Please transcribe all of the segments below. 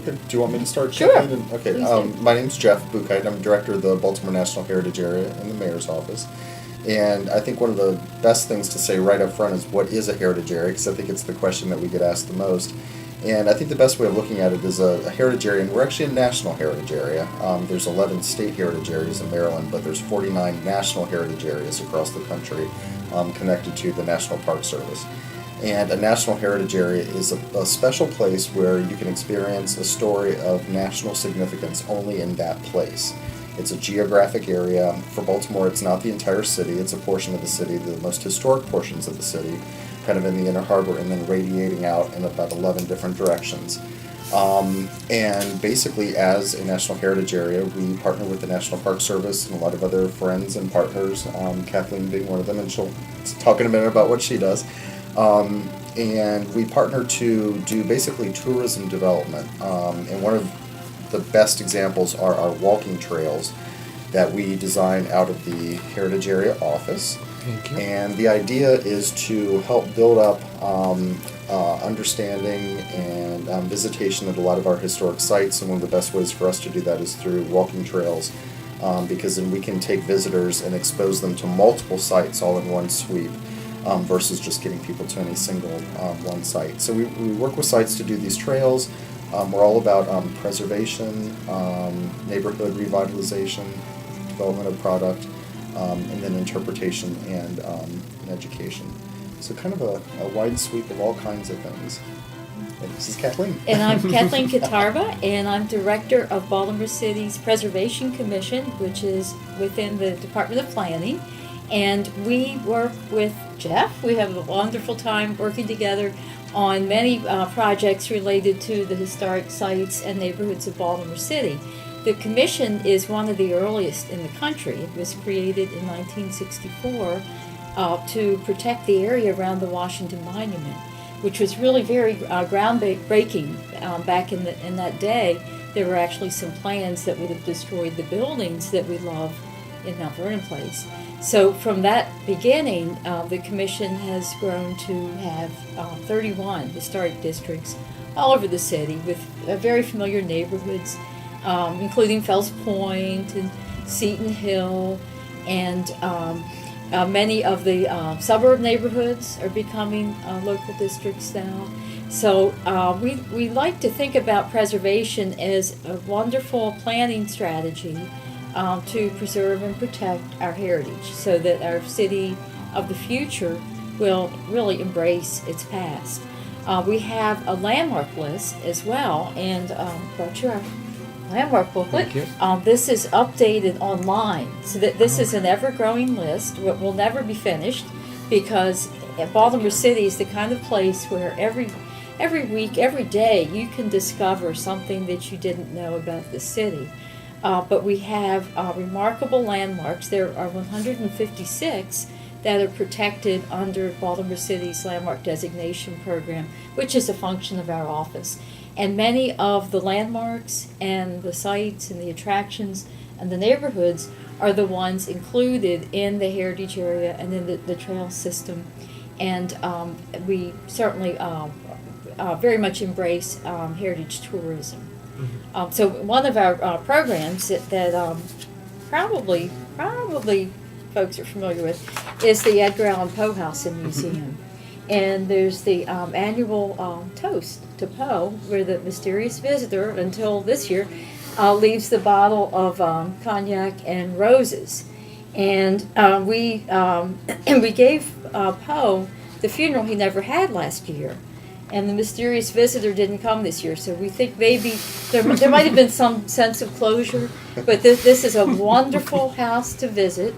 Okay. Do you want me to start? Sure. Kathleen? Okay. Please do. My name's Jeff Bukite. I'm director of the Baltimore National Heritage Area in the mayor's office. And I think one of the best things to say right up front is what is a heritage area, because I think it's the question that we get asked the most. And I think the best way of looking at it is a heritage area, and we're actually a national heritage area. There's 11 state heritage areas in Maryland, but there's 49 national heritage areas across the country connected to the National Park Service. And a national heritage area is a special place where you can experience a story of national significance only in that place. It's a geographic area. For Baltimore, it's not the entire city. It's a portion of the city, the most historic portions of the city, kind of in the inner harbor, and then radiating out in about 11 different directions. And basically, as a national heritage area, we partner with the National Park Service and a lot of other friends and partners, Kathleen being one of them, and she'll talk in a minute about what she does. And we partner to do basically tourism development. And one of the best examples are our walking trails that we design out of the Heritage Area Office. Thank you. And the idea is to help build up understanding and visitation at a lot of our historic sites. And one of the best ways for us to do that is through walking trails, because then we can take visitors and expose them to multiple sites all in one sweep. Versus just getting people to any single one site. So we work with sites to do these trails. We're all about preservation, neighborhood revitalization, development of product, and then interpretation and education. So kind of a wide sweep of all kinds of things. And this is Kathleen. And I'm Kathleen Katarba, and I'm director of Baltimore City's Preservation Commission, which is within the Department of Planning. And we work with Jeff. We have a wonderful time working together on many projects related to the historic sites and neighborhoods of Baltimore City. The commission is one of the earliest in the country. It was created in 1964 to protect the area around the Washington Monument, which was really very groundbreaking back in that day. There were actually some plans that would have destroyed the buildings that we love in Mount Vernon Place. So from that beginning, the commission has grown to have 31 historic districts all over the city with very familiar neighborhoods, including Fells Point and Seton Hill, and many of the suburb neighborhoods are becoming local districts now. So we like to think about preservation as a wonderful planning strategy to preserve and protect our heritage so that our city of the future will really embrace its past. We have a landmark list as well, and brought you our landmark booklet. Thank you. This is updated online, so that this is an ever-growing list. It will never be finished, because Baltimore City is the kind of place where every week, every day, you can discover something that you didn't know about the city. But we have remarkable landmarks. There are 156 that are protected under Baltimore City's Landmark Designation Program, which is a function of our office. And many of the landmarks and the sites and the attractions and the neighborhoods are the ones included in the heritage area and in the trail system. And we certainly very much embrace heritage tourism. Mm-hmm. So one of our programs that probably folks are familiar with is the Edgar Allan Poe House and Museum. And there's the annual toast to Poe, where the mysterious visitor, until this year, leaves the bottle of cognac and roses. And we gave Poe the funeral he never had last year. And the mysterious visitor didn't come this year, so we think maybe there might have been some sense of closure. But this is a wonderful house to visit,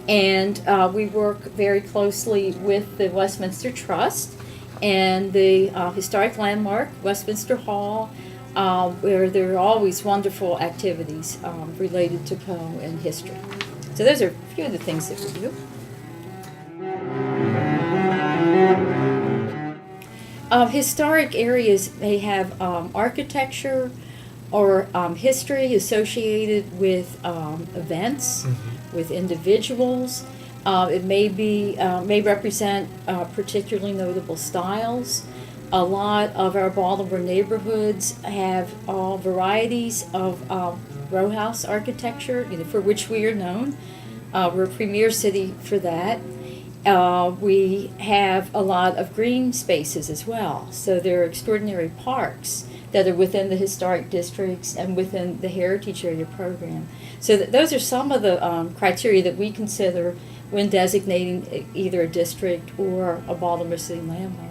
and we work very closely with the Westminster Trust and the historic landmark, Westminster Hall, where there are always wonderful activities related to Poe and history. So those are a few of the things that we do. Historic areas may have architecture or history associated with events, with individuals. It may represent particularly notable styles. A lot of our Baltimore neighborhoods have all varieties of row house architecture, for which we are known. We're a premier city for that. We have a lot of green spaces as well. So there are extraordinary parks that are within the historic districts and within the heritage area program. So those are some of the criteria that we consider when designating either a district or a Baltimore City landmark.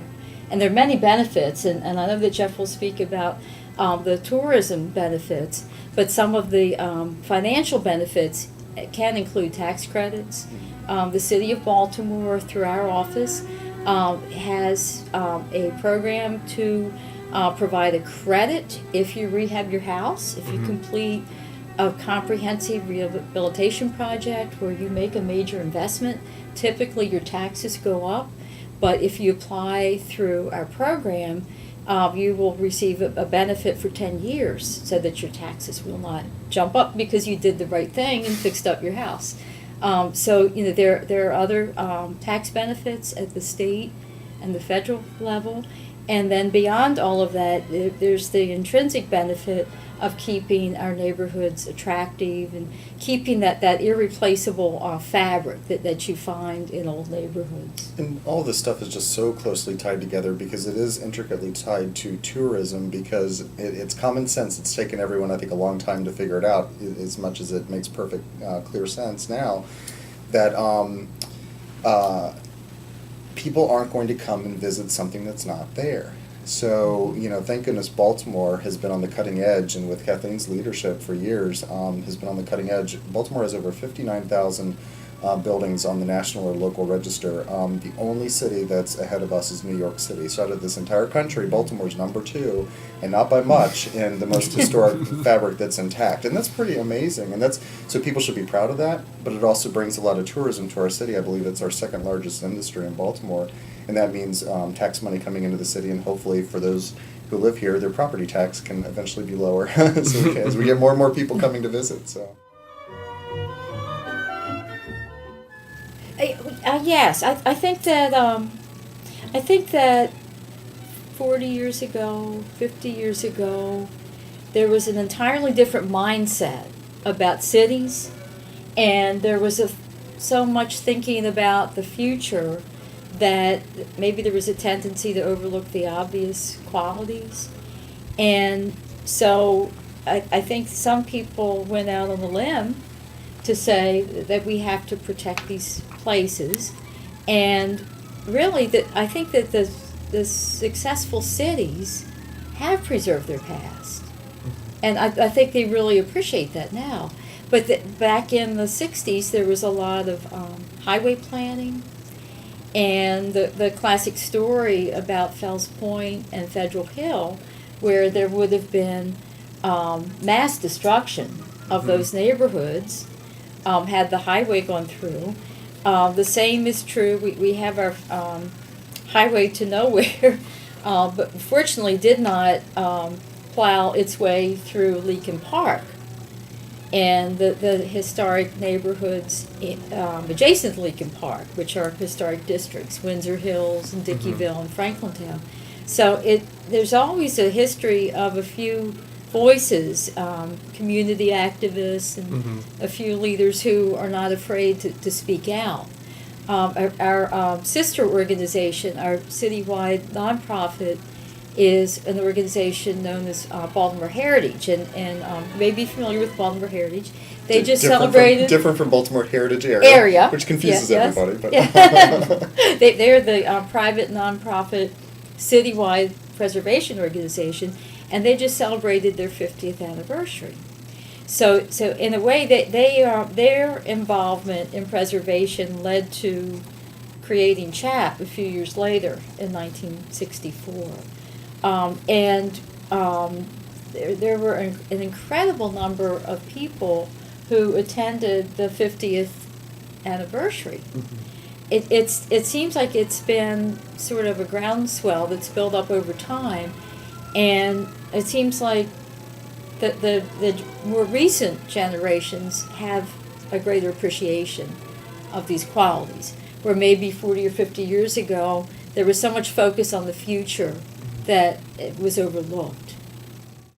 And there are many benefits, and I know that Jeff will speak about the tourism benefits, but some of the financial benefits can include tax credits. The City of Baltimore, through our office, has a program to provide a credit if you rehab your house, if you complete a comprehensive rehabilitation project where you make a major investment. Typically your taxes go up, but if you apply through our program, you will receive a benefit for 10 years so that your taxes will not jump up because you did the right thing and fixed up your house. So there are other tax benefits at the state and the federal level. And then beyond all of that, there's the intrinsic benefit of keeping our neighborhoods attractive and keeping that irreplaceable fabric that you find in old neighborhoods. And all this stuff is just so closely tied together because it is intricately tied to tourism, because it's common sense. It's taken everyone, I think, a long time to figure it out, as much as it makes perfect, clear sense now, that people aren't going to come and visit something that's not there. So, thank goodness Baltimore has been on the cutting edge, and with Kathleen's leadership for years, has been on the cutting edge. Baltimore has over 59,000 buildings on the national or local register. The only city that's ahead of us is New York City. So out of this entire country, Baltimore's number 2, and not by much, in the most historic fabric that's intact. And that's pretty amazing. And so people should be proud of that, but it also brings a lot of tourism to our city. I believe it's our second largest industry in Baltimore. And that means tax money coming into the city, and hopefully for those who live here, their property tax can eventually be lower as we get more and more people coming to visit. So. Yes, I think that 40 years ago, 50 years ago, there was an entirely different mindset about cities, and there was so much thinking about the future that maybe there was a tendency to overlook the obvious qualities. And so I think some people went out on a limb to say that we have to protect these places. And really, I think that the successful cities have preserved their past. And I think they really appreciate that now. But back in the 60s, there was a lot of highway planning. And the classic story about Fells Point and Federal Hill, where there would have been mass destruction of those neighborhoods had the highway gone through. The same is true. We have our highway to nowhere, but fortunately did not plow its way through Leakin Park. And the historic neighborhoods adjacent to Leakin Park, which are historic districts, Windsor Hills and Dickeyville and Franklintown. So there's always a history of a few voices, community activists, and a few leaders who are not afraid to speak out. Our sister organization, our citywide nonprofit, is an organization known as Baltimore Heritage, and you may be familiar with Baltimore Heritage. They just celebrated different from Baltimore Heritage area, which confuses everybody. But they're the private nonprofit citywide preservation organization, and they just celebrated their 50th anniversary. So in a way, their involvement in preservation led to creating CHAP a few years later in 1964. There were an incredible number of people who attended the 50th anniversary. It seems like it's been sort of a groundswell that's built up over time, and it seems like the more recent generations have a greater appreciation of these qualities, where maybe 40 or 50 years ago there was so much focus on the future that it was overlooked.